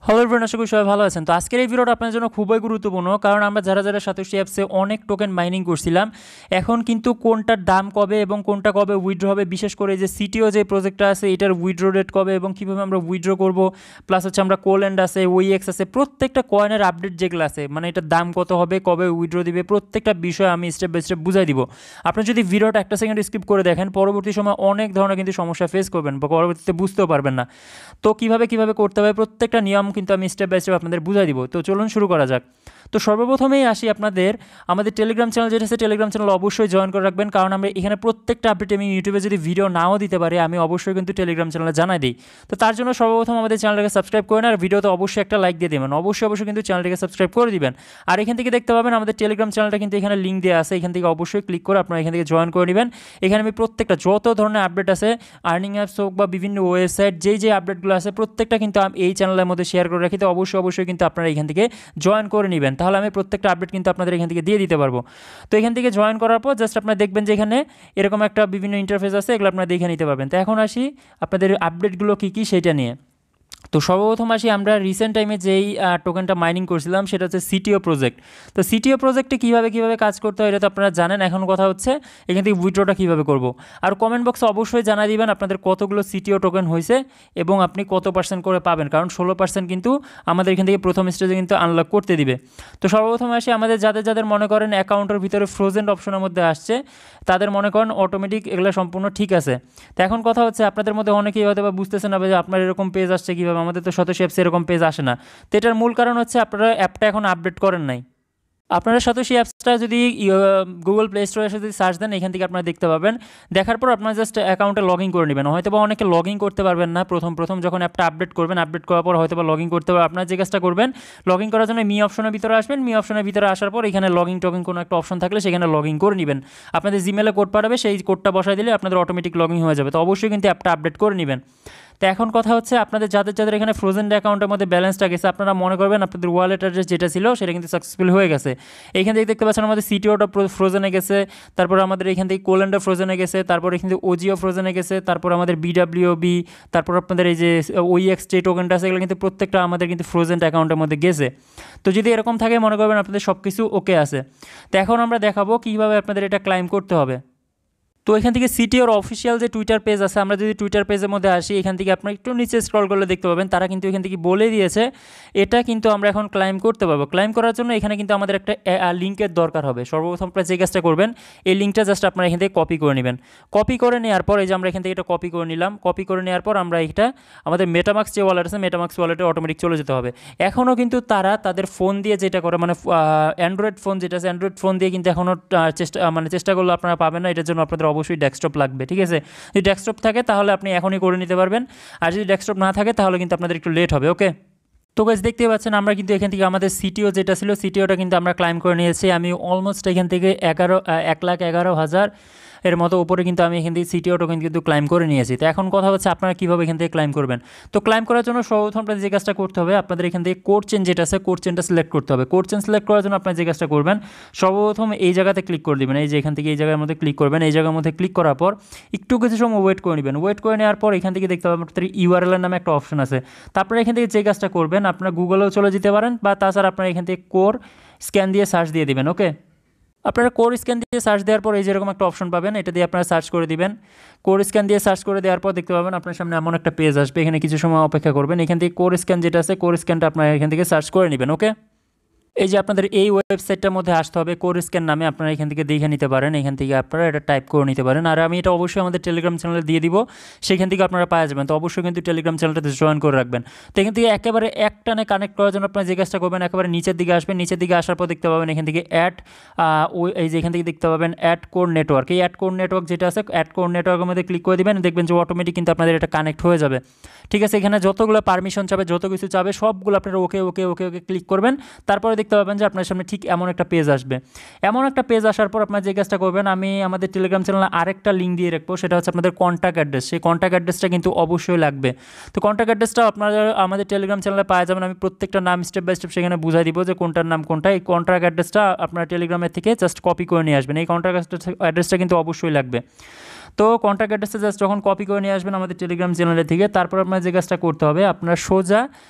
Hello everyone, আশা করি সবাই ভালো আছেন। তো আজকের এই ভিডিওটা আপনার জন্য খুবই গুরুত্বপূর্ণ, কারণ আমরা যারা যারা সাতোশি অ্যাপসে অনেক টোকেন মাইনিং করছিলাম, এখন কিন্তু কোনটার দাম কবে এবং কোনটা কবে উইথড্র হবে, বিশেষ করে যে সিটিও যে প্রজেক্টটা আছে এটার উইথড্র রেট কবে এবং কীভাবে আমরা উইথড্র করবো, প্লাস হচ্ছে আমরা কোল্যান্ড আছে, ওইএক্স আছে, প্রত্যেকটা কয়েনের আপডেট যেগুলো আছে, মানে এটার দাম কত হবে, কবে উইথড্র দিবে, প্রত্যেকটা বিষয় আমি স্টেপ বাই স্টেপ বুঝাই দিব। আপনি যদি ভিডিওটা একটা সেকেন্ড স্কিপ করে দেখেন, পরবর্তী সময় অনেক ধরনের কিন্তু সমস্যা ফেস করবেন বা পরবর্তীতে বুঝতেও পারবেন না। তো কীভাবে করতে হবে প্রত্যেকটা নিয়ম কিন্তু আমি স্টেপ বাই স্টেপ আপনাদের বুঝাই দিব। তো চলুন শুরু করা যাক। তো সর্বপ্রথমেই আসি আমাদের টেলিগ্রাম চ্যানেল যেটা আছে, টেলিগ্রাম চ্যানেল অবশ্যই জয়েন করে রাখবেন, কারণ আমরা এখানে প্রত্যেকটা আপডেট আমি ইউটিউবে যদি ভিডিও নাও দিতে পারি, আমি অবশ্যই কিন্তু টেলিগ্রাম চ্যানেলে জানাই দিই। তো তার জন্য সর্বপ্রথম আমাদের চ্যানেলটাকে সাবস্ক্রাইব করে নেন, আর ভিডিওতে অবশ্যই একটা লাইক দিয়ে দেবেন, অবশ্যই কিন্তু চ্যানেলটাকে সাবস্ক্রাইব করে দিবেন। আর এখান থেকে দেখতে পাবেন আমাদের টেলিগ্রাম চ্যানেলটা কিন্তু এখানে লিঙ্ক দেওয়া আছে, এখান থেকে অবশ্যই ক্লিক করে আপনারা এখান থেকে জয়েন করে নেবেন। এখানে আমি প্রত্যেকটা যত ধরনের আপডেট আছে, আর্নিং অ্যাপস হোক বা বিভিন্ন ওয়েবসাইট যেই আপডেটগুলো আছে প্রত্যেকটা কিন্তু আমি এই চ্যানেলের মধ্যে শেয়ার করে রাখি। তো অবশ্যই কিন্তু আপনারা এখান থেকে জয়েন করে নেবেন, তাহলে আমি প্রত্যেকটা আপডেট কিন্তু আপনাদের এখান থেকে দিয়ে দিতে পারবো। তো এখান থেকে জয়েন করার পর জাস্ট আপনারা দেখবেন যে এখানে এরকম একটা বিভিন্ন ইন্টারফেস আছে, এগুলো আপনারা দেখে নিতে পারবেন। তো এখন আসি আপনাদের আপডেটগুলো কী কী সেটা নিয়ে। তো সর্বপ্রথম আসি আমরা রিসেন্ট টাইমে যেই টোকেনটা মাইনিং করছিলাম সেটা হচ্ছে সিটিও প্রজেক্ট। তো সিটিও প্রজেক্টে কীভাবে কাজ করতে হয় এটা তো আপনারা জানেন। এখন কথা হচ্ছে এখান থেকে উইথড্রটা কীভাবে করব। আর কমেন্ট বক্সে অবশ্যই জানাই দিবেন আপনাদের কতগুলো সিটিও টোকেন হয়েছে এবং আপনি কত পার্সেন্ট করে পাবেন, কারণ 16% কিন্তু আমাদের এখান থেকে প্রথম স্টেজে কিন্তু আনলক করতে দিবে। তো সর্বপ্রথম আসি আমাদের যাদের মনে করেন অ্যাকাউন্টের ভিতরে ফ্রোজেন অপশনের মধ্যে আসছে, তাদের মনে করেন অটোমেটিক এগুলো সম্পূর্ণ ঠিক আছে। তো এখন কথা হচ্ছে আপনাদের মধ্যে অনেকেই হয়তো বা বুঝতেছেন না যে আপনার এরকম পেজ আসছে কীভাবে, আমাদের তো সাতোশি অ্যাপসে এরকম পেজ আসে না। তো এটার মূল কারণ হচ্ছে আপনারা অ্যাপটা এখন আপডেট করেন নাই। আপনারা সাতোশি অ্যাপসটা যদি গুগল প্লে স্টোরে যদি সার্চ দেন, এখান থেকে আপনারা দেখতে পাবেন। দেখার পর আপনারা জাস্ট অ্যাকাউন্টে লগ ইন করে নেবেন। হয়তো বা অনেকে লগ ইন করতে পারবেন না প্রথম যখন অ্যাপটা আপডেট করবেন, আপডেট করার পর হয়তো বা লগ ইন করতে পারবেন। আপনারা যে কাজটা করবেন, লগ ইন করার জন্য মি অপশনের ভিতরে আসবেন, মি অপশনের ভিতরে আসার পর এখানে লগ ইন কোনো একটা অপশন থাকলে সেখানে লগ ইন করে নেবেন। আপনাদের জিমেলে কোড পাঠাবে, সেই কোডটা বসাই দিলে আপনাদের অটোমেটিক লগ ইন হয়ে যাবে। তো অবশ্যই কিন্তু অ্যাপটা আপডেট করে নেবেন। তো এখন কথা হচ্ছে আপনাদের যাদের এখানে ফ্রোজেন অ্যাকাউন্টের মধ্যে ব্যালেন্সটা গেছে, আপনারা মনে করবেন আপনাদের ওয়ালেট অ্যাড্রেস যেটা ছিল সেটা কিন্তু সাকসেসফুল হয়ে গেছে। এইখান থেকে দেখতে পাচ্ছেন আমাদের সিটিওটা ফ্রোজেনে গেছে, তারপর আমাদের এখান থেকে কোল্যান্ডও ফ্রোজেনে গেছে, তারপর এখান থেকে ওজিও ফ্রোজেনে গেছে, তারপর আমাদের বিডাব্লিউবি, তারপর আপনাদের এই যে ওইএক্স যে টোকেনটা আছে এগুলো কিন্তু প্রত্যেকটা আমাদের কিন্তু ফ্রোজেন অ্যাকাউন্টের মধ্যে গেছে। তো যদি এরকম থাকে মনে করবেন আপনাদের সব কিছু ওকে আছে। তো এখন আমরা দেখাবো কীভাবে আপনাদের এটা ক্লাইম করতে হবে। তো এখান থেকে সিটিওর অফিসিয়াল যে টুইটার পেজ আছে, আমরা যদি টুইটার পেজের মধ্যে আসি, এখান থেকে আপনারা একটু নিচে স্ক্রল করলে দেখতে পাবেন তারা কিন্তু এখান থেকে বলে দিয়েছে এটা কিন্তু আমরা এখন ক্লাইম করতে পারবো। ক্লাইম করার জন্য এখানে কিন্তু আমাদের একটা লিঙ্কের দরকার হবে। সর্বপ্রথম আপনারা যে কাজটা করবেন, এই লিঙ্কটা জাস্ট আপনারা এখান থেকে কপি করে নেবেন। কপি করে নেওয়ার পর এই যে আমরা এখান থেকে এটা কপি করে নিলাম, কপি করে নেওয়ার পর আমরা এটা আমাদের মেটামাক্স যে ওয়ালেট আছে, মেটামাক্স ওয়ালেটে অটোমেটিক চলে যেতে হবে। এখনও কিন্তু তারা তাদের ফোন দিয়ে যেটা করে, মানে অ্যান্ড্রয়েড ফোন যেটা আছে, অ্যান্ড্রয়েড ফোন দিয়ে কিন্তু এখনও চেষ্টা করলে আপনারা পাবেন না। এটার জন্য আপনাদের অবশ্যই ডেস্কটপ লাগবে, ঠিক আছে? যদি ডেস্কটপ থাকে তাহলে আপনি এখনই করে নিতে পারবেন, আর যদি ডেস্কটপ না থাকে তাহলে কিন্তু আপনাদের একটু লেট হবে। ওকে, তো গাইস দেখতে পাচ্ছেন আমরা কিন্তু এখান থেকে আমাদের সিটিও যেটা ছিল সিটিওটা কিন্তু আমরা ক্লাইম করে নিয়েছি। আমি অলমোস্ট এখান থেকে 1,11,000 এর মতো উপরে কিন্তু আমি এখান থেকে সিটিও টোকেন কিন্তু ক্লাইম করে নিয়েছি। তো এখন কথা হচ্ছে আপনারা কীভাবে এখান থেকে ক্লাইম করবেন। তো ক্লাইম করার জন্য সর্বপ্রথম আপনাদের যে কাজটা করতে হবে, আপনাদের এখান থেকে কোড চেন যেটা আছে, কোড চেনটা সিলেক্ট করতে হবে। কোড চেন সিলেক্ট করার জন্য আপনারা যে কাজটা করবেন, সর্বপ্রথম এই জায়গাতে ক্লিক করে দেবেন। এই যে এখান থেকে এই জায়গার মধ্যে ক্লিক করবেন। এই জায়গার মধ্যে ক্লিক করার পর একটু কিছু সময় ওয়েট করে নেবেন। ওয়েট করে নেওয়ার পর এখান থেকে দেখতে পাবেন আপনাদের ইউআরএল নামে একটা অপশন আছে। তারপরে এখান থেকে যে কাজটা করবেন, আপনারা গুগলেও চলে যেতে পারেন, বা তাছাড়া আপনারা এখান থেকে কোর স্ক্যান দিয়ে সার্চ দিয়ে দেবেন। ওকে, আপনারা কোর স্ক্যান দিয়ে সার্চ দেওয়ার পর এই যেরকম একটা অপশন পাবেন, এটা দিয়ে আপনারা সার্চ করে দিবেন। কোর স্ক্যান দিয়ে সার্চ করে দেওয়ার পর দেখতে পাবেন আপনার সামনে এমন একটা পেজ আসবে। এখানে কিছু সময় অপেক্ষা করবেন। এখান থেকে কোর স্ক্যান যেটা আছে, কোর স্ক্যানটা আপনারা এখান থেকে সার্চ করে নেবেন। ওকে, এই যে আপনাদের এই ওয়েবসাইটটার মধ্যে আসতে হবে, কোর স্ক্যান নামে, আপনারা এখান থেকে দেখে নিতে পারেন। এখান থেকে আপনারা এটা টাইপ করে নিতে পারেন, আর আমি এটা অবশ্যই আমাদের টেলিগ্রাম চ্যানেলে দিয়ে দিব, সেখান থেকে আপনারা পাওয়া যাবেন। তো অবশ্যই কিন্তু টেলিগ্রাম চ্যানেলটাতে জয়েন করে রাখবেন। তো এখান থেকে একেবারে একটানে কানেক্ট করার জন্য আপনারা যে কাজটা করবেন, একেবারে নিচের দিকে আসবেন। নিচের দিকে আসার পর দেখতে পাবেন এখান থেকে এই যে এখান থেকে দেখতে পাবেন অ্যাড কোর নেটওয়ার্ক। এই অ্যাড কোর নেটওয়ার্ক যেটা আছে, অ্যাড কোর নেটওয়ার্কের মধ্যে ক্লিক করে দেবেন, দেখবেন যে অটোমেটিক কিন্তু আপনাদের এটা কানেক্ট হয়ে যাবে। ঠিক আছে, এখানে যতগুলো পারমিশন চাবে, যত কিছু চাবে সবগুলো আপনারা ওকে ওকে ওকে ওকে ক্লিক করবেন। তারপরে দেখতে পাবেন যে আপনার সামনে ঠিক এমন একটা পেজ আসবে। এমন একটা পেজ আসার পর আপনার যে কাজটা করবেন, আমি আমাদের টেলিগ্রাম চ্যানেলে আরেকটা লিঙ্ক দিয়ে রাখবো, সেটা হচ্ছে আপনাদের কন্ট্যাক্ট অ্যাড্রেস। সেই কন্ট্যাক্ট অ্যাড্রেসটা কিন্তু অবশ্যই লাগবে। তো কন্ট্যাক্ট অ্যাড্রেসটা আপনারা আমাদের টেলিগ্রাম চ্যানেলে পাওয়া যাবেন। আমি প্রত্যেকটা নাম স্টেপ বাই স্টেপ সেখানে বুঝাই দিব যে কোনটার নাম কোনটা। এই কন্ট্যাক্ট অ্যাড্রেসটা আপনারা টেলিগ্রামের থেকে জাস্ট কপি করে নিয়ে আসবেন। এই কন্ট্যাক্ট অ্যাড্রেসটা কিন্তু অবশ্যই লাগবে। তো কন্ট্যাক্ট অ্যাড্রেসটা জাস্ট যখন কপি করে নিয়ে আসবেন আমাদের টেলিগ্রাম চ্যানেলে থেকে, তারপর আপনার যে কাজটা করতে হবে আপনার সোজা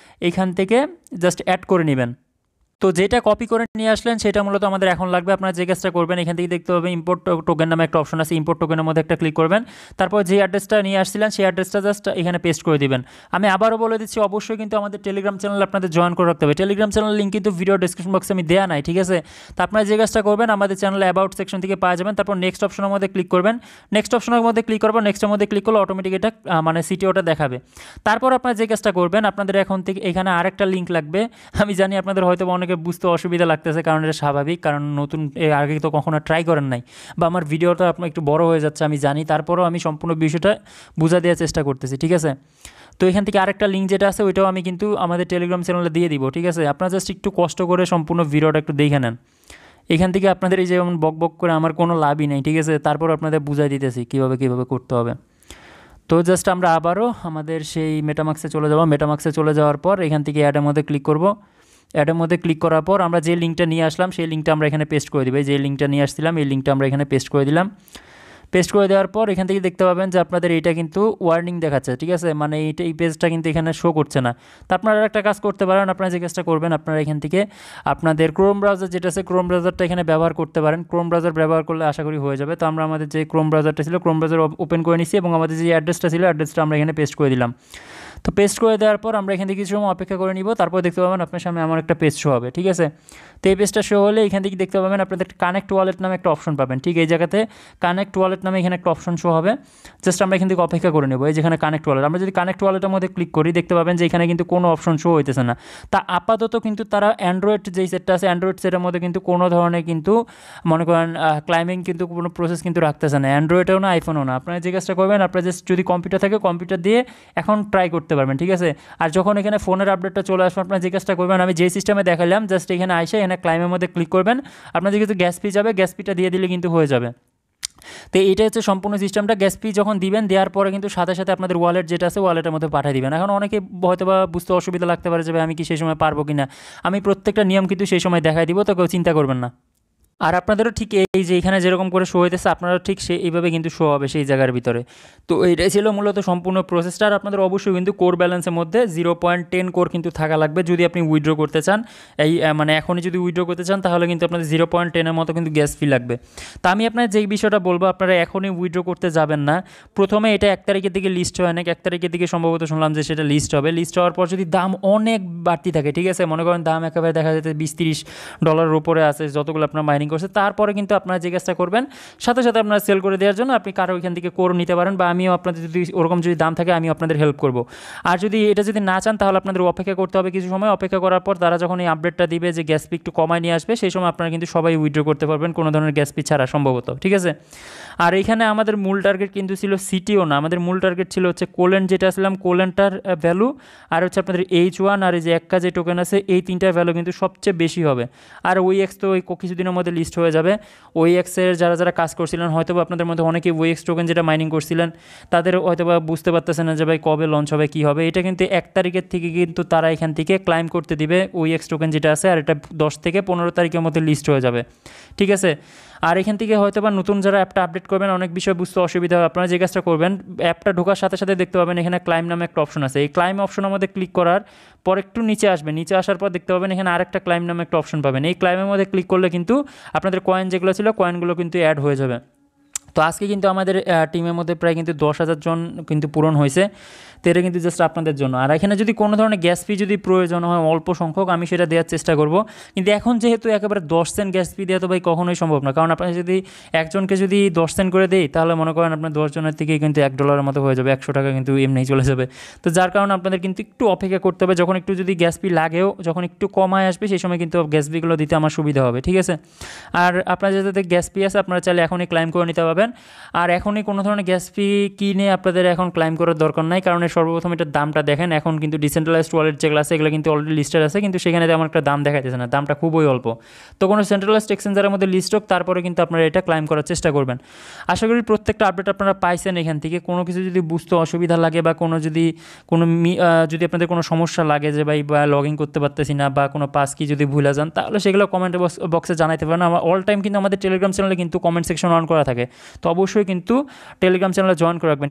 এখান থেকে জাস্ট অ্যাড করে নেবেন। তো যেটা কপি করে নিয়ে আসলেন সেটা মূলত আমাদের এখন লাগবে। আপনারা যে কাজটা করবেন এখান থেকে দেখতে হবে ইম্পোর্ট টোকেন নামে একটা অপশন আছে, ইম্পোর্ট টোকেনের মধ্যে একটা ক্লিক করবেন, তারপর যে অ্যাড্রেসটা নিয়ে আসছিলেন সেই অ্যাড্রেসটা জাস্ট এখানে পেস্ট করে দিবেন। আমি আবারও বলে দিচ্ছি অবশ্যই কিন্তু আমাদের টেলিগ্রাম চ্যানেল আপনাদের জয়েন করে রাখতে হবে। টেলিগ্রাম চ্যানেল লিঙ্ক কিন্তু ভিডিও ডিসক্রিপশন বক্সে আমি দেওয়া নাই, ঠিক আছে। তো আপনারা যে কাজটা করবেন আমাদের চ্যানেলে অ্যাবাউট সেকশন থেকে পাওয়া যাবেন, তারপর নেক্সট অপশনের মধ্যে ক্লিক করবেন, নেক্সট অপশনের মধ্যে ক্লিক করবেন, নেক্সটের মধ্যে ক্লিক করলে অটোমেটিক এটা মানে সিটিওটা দেখাবে। তারপর আপনারা যে কাজটা করবেন আপনাদের এখন থেকে এখানে আরেকটা লিঙ্ক লাগবে। আমি জানি আপনাদের হয়তো অনেকে বুঝতে অসুবিধা লাগতেছে, কারণ এটা স্বাভাবিক, কারণ নতুন আগে তো কখনো ট্রাই করেন নাই, বা আমার ভিডিওটা আপনার একটু বড় হয়ে যাচ্ছে আমি জানি, তারপরেও আমি সম্পূর্ণ বিষয়টা বোঝা দেওয়ার চেষ্টা করতেছি, ঠিক আছে। তো এখান থেকে আরেকটা লিঙ্ক যেটা আছে ওইটাও আমি কিন্তু আমাদের টেলিগ্রাম চ্যানেলে দিয়ে দিব, ঠিক আছে। আপনারা জাস্ট একটু কষ্ট করে সম্পূর্ণ ভিডিওটা একটু দেখে নেন। এখান থেকে আপনাদের এই যেমন বক বক করে আমার কোনো লাভই নেই, ঠিক আছে, তারপর আপনাদের বুঝাই দিতেছি কীভাবে করতে হবে। তো জাস্ট আমরা আবারও আমাদের সেই মেটামাক্সে চলে যাব। মেটামাক্সে চলে যাওয়ার পর এখান থেকে অ্যাডের মধ্যে ক্লিক করব। অ্যাডের মধ্যে ক্লিক করার পর আমরা যে লিঙ্কটা নিয়ে আসলাম সেই লিঙ্কটা আমরা এখানে পেস্ট করে দিব। যে লিঙ্কটা নিয়ে আসছিলাম এই লিঙ্কটা আমরা এখানে পেস্ট করে দিলাম। পেস্ট করে দেওয়ার পর এখান থেকে দেখতে পাবেন যে আপনাদের এইটা কিন্তু ওয়ার্নিং দেখাচ্ছে, ঠিক আছে, মানে এই পেজটা কিন্তু এখানে শো করছে না। তো আপনারা একটা কাজ করতে পারেন, আপনারা যে কাজটা করবেন আপনারা এখান থেকে আপনাদের ক্রোম ব্রাউজার যেটা আছে ক্রোম ব্রাউজারটা এখানে ব্যবহার করতে পারেন। ক্রোম ব্রাউজার ব্যবহার করলে আশা করি হয়ে যাবে। তো আমরা আমাদের যে ক্রোম ব্রাউজারটা ছিল ক্রোম ব্রাউজার ওপেন করে নিচ্ছি এবং আমাদের যে অ্যাড্রেসটা ছিল অ্যাড্রেসটা আমরা এখানে পেস্ট করে দিলাম। তো পেস্ট করে দেওয়ার পর আমরা এখান থেকে কিছু সময় অপেক্ষা করে নিব, তারপর দেখতে পাবেন আপনার সামনে আমার একটা পেজ শো হবে, ঠিক আছে। তো এই পেজটা শো হলে এখান থেকে দেখতে পাবেন আপনাদের কানেক্ট ওয়ালেট নামে একটা অপশন পাবেন, ঠিক এই জায়গাতে কানেক্ট ওয়ালেট নামে এখানে একটা অপশন শো হবে। জাস্ট আমরা এখান থেকে অপেক্ষা করে নেব। এই যেখানে কানেক্ট ওয়ালেট, আমরা যদি কানেক্ট ওয়ালেটের মধ্যে ক্লিক করি দেখতে পাবেন যে এখানে কিন্তু কোনো অপশন শো হইতেছে না। তা আপাতত কিন্তু তারা অ্যান্ড্রয়েড যেই সেটটা আছে অ্যান্ড্রয়েড সেটের মধ্যে কিন্তু কোনো ধরনের কিন্তু মনে করেন ক্লাইমিং কিন্তু কোনো প্রসেস কিন্তু রাখতেছে না, অ্যান্ড্রয়েডেও না আইফোনও না। আপনারা যে কাজটা করবেন আপনারা জাস্ট যদি কম্পিউটার থাকে কম্পিউটার দিয়ে এখন ট্রাই করতে পারবেন, ঠিক আছে। আর যখন এখানে ফোনের আপডেটটা চলে আসবে আপনারা যে কাজটা করবেন আমি যে সিস্টেমে দেখালাম জাস্ট এখানে আইসে এখানে ক্লাইমের মধ্যে ক্লিক করবেন, আপনাদের কিন্তু গ্যাস ফি যাবে, গ্যাস ফিটা দিয়ে দিলে কিন্তু হয়ে যাবে। তো এইটা হচ্ছে সম্পূর্ণ সিস্টেমটা। গ্যাস ফি যখন দিবেন দেওয়ার পরে কিন্তু সাথে সাথে আপনাদের ওয়ালেট যেটা আছে ওয়ালেটের মধ্যে পাঠিয়ে দিবেন। এখন অনেকে হয়তো বা বুঝতে অসুবিধা লাগতে পারে যে আমি কি সেই সময় পারবো কি না, আমি প্রত্যেকটা নিয়ম কিন্তু সেই সময় দেখাই দিব, তো কেউ চিন্তা করবেন না। আর আপনাদেরও ঠিক এই যে এখানে যেরকম করে শো হইতেছে আপনারাও ঠিক এইভাবে কিন্তু শো হবে সেই জায়গার ভিতরে। তো এইটাই ছিল মূলত সম্পূর্ণ প্রসেসটা। আর আপনাদের অবশ্যই কিন্তু কোর ব্যালেন্সের মধ্যে 0.10 কোর কিন্তু থাকা লাগবে যদি আপনি উইথড্র করতে চান। এই মানে এখনই যদি উইথড্র করতে চান তাহলে কিন্তু আপনাদের 0.10-এর মতো কিন্তু গ্যাস ফি লাগবে। তা আমি আপনার যেই বিষয়টা বলবো আপনারা এখনই উইথড্র করতে যাবেন না। প্রথমে এটা 1 তারিখের দিকে লিস্ট হয় না, 1 তারিখের দিকে সম্ভবত শুনলাম যে সেটা লিস্ট হবে। লিস্ট হওয়ার পর যদি দাম অনেক বাড়তি থাকে, ঠিক আছে, মনে করেন দাম একেবারে দেখা যাচ্ছে $20-30 উপরে আছে যতগুলো আপনার মাইনিং করছে, তারপরে কিন্তু আপনারা যে কাজটা করবেন সাথে সাথে আপনারা সেল করে দেওয়ার জন্য আপনি কারো ওইখান থেকে কোর নিতে পারেন, বা আমিও আপনাদের যদি ওরকম যদি দাম থাকে আমিও আপনাদের হেল্প করব। আর যদি এটা যদি না চান তাহলে আপনাদের অপেক্ষা করতে হবে কিছু সময়। অপেক্ষা করার পর তারা যখন এই আপডেটটা দিবে যে গ্যাস ফি একটু কমায় নিয়ে আসবে সেই সময় আপনারা কিন্তু সবাই উইথড্র করতে পারবেন কোনো ধরনের গ্যাস ফি ছাড়া সম্ভবত, ঠিক আছে। আর এখানে আমাদের মূল টার্গেট কিন্তু ছিল সিটিও না, আমাদের মূল টার্গেট ছিল হচ্ছে কোলেন যেটা আসলাম কোলেনটার ভ্যালু, আর হচ্ছে আপনাদের H1 আর এই যে একটা যে টোকেন আছে এই তিনটার ভ্যালু কিন্তু সবচেয়ে বেশি হবে। আর OEX তো ওই কিছুদিনের মধ্যে লিস্ট হয়ে যাবে। OEX-এর যারা কাজ করছিলেন হয়তো বা আপনাদের মধ্যে অনেকেই OEX টোকেন যেটা মাইনিং করছিলেন তাদের হয়তো বা বুঝতে পারতেছেন না যে ভাই কবে লঞ্চ হবে কী হবে। এটা কিন্তু 1 তারিখের থেকে কিন্তু তারা এখান থেকে ক্লাইম করতে দিবে OEX টোকেন যেটা আছে, আর এটা 10 থেকে 15 তারিখের মধ্যে লিস্ট হয়ে যাবে, ঠিক আছে। আর এখান থেকে হয়তো বা নতুন যারা অ্যাপটা আপডেট করবেন অনেক বিষয় বুঝতে অসুবিধা হবে। আপনারা যে কাজটা করবেন অ্যাপটা ঢোকার সাথে সাথে দেখতে পাবেন এখানে ক্লাইম নামে একটা অপশন আছে। এই ক্লাইম অপশনের মধ্যে ক্লিক করার পর একটু নিচে আসবেন, নিচে আসার পর দেখতে পাবেন এখানে আরেকটা ক্লাইম নামে একটা অপশন পাবেন। এই ক্লাইমের মধ্যে ক্লিক করলে কিন্তু আপনাদের কয়েন যেগুলো ছিল কয়েনগুলো কিন্তু অ্যাড হয়ে যাবে। তো আজকে কিন্তু আমাদের টিমের মধ্যে প্রায় কিন্তু 10,000 জন কিন্তু পূরণ হয়েছে। তো এটা কিন্তু জাস্ট আপনাদের জন্য। আর এখানে যদি কোনো ধরনের গ্যাস ফি যদি প্রয়োজন হয় অল্প সংখ্যক আমি সেটা দেওয়ার চেষ্টা করব, কিন্তু এখন যেহেতু একেবারে 10 সেন্ট গ্যাস ফি দেওয়া তো ভাই কখনোই সম্ভব না, কারণ আপনার যদি একজনকে যদি 10 সেন্ট করে দেই তাহলে মনে করেন আপনার 10 জনের থেকে কিন্তু $1 মতো হয়ে যাবে, 100 টাকা কিন্তু এমনিই চলে যাবে। তো যার কারণে আপনাদের কিন্তু একটু অপেক্ষা করতে হবে, যখন একটু যদি গ্যাস ফি লাগেও যখন একটু কমায় আসবে সেই সময় কিন্তু গ্যাস ফিগুলো দিতে আমার সুবিধা হবে, ঠিক আছে। আর আপনার যাতে গ্যাস ফি আছে আপনারা চাইলে এখনই ক্লাইম করে নিতে পারবেন। আর এখনই কোনো ধরনের গ্যাস ফি কিনে আপনাদের এখন ক্লাইম করার দরকার নাই, কারণ সর্বপ্রথম এটার দামটা দেখেন। এখন কিন্তু ডিসেন্ট্রালাইজড ওয়ালেট যেগুলো আছে এগুলো কিন্তু অলরেডি লিস্টেড আছে, কিন্তু সেখানে তেমন একটা দাম দেখাইতেছে না, দামটা খুবই অল্প। তো কোনো সেন্ট্রালাইজড এক্সচেঞ্জারের মধ্যে লিস্ট হোক তারপরে কিন্তু আপনারা এটা ক্লাইম করার চেষ্টা করবেন। আশা করি প্রত্যেকটা আপডেট আপনারা পাইছেন এখান থেকে। কোনো কিছু যদি বুঝতে অসুবিধা লাগে বা যদি আপনাদের কোনো সমস্যা লাগে যে ভাই লগ ইন করতে পারতেছি না বা কোনো পাস কি যদি ভুলে যান তাহলে সেগুলো কমেন্ট বক্সে জানাইতে পারেন। আমার অল টাইম কিন্তু আমাদের টেলিগ্রাম চ্যানেলে কিন্তু কমেন্ট সেকশন অন করা থাকে, তো অবশ্যই কিন্তু টেলিগ্রাম চ্যানেলে জয়েন করে রাখবেন।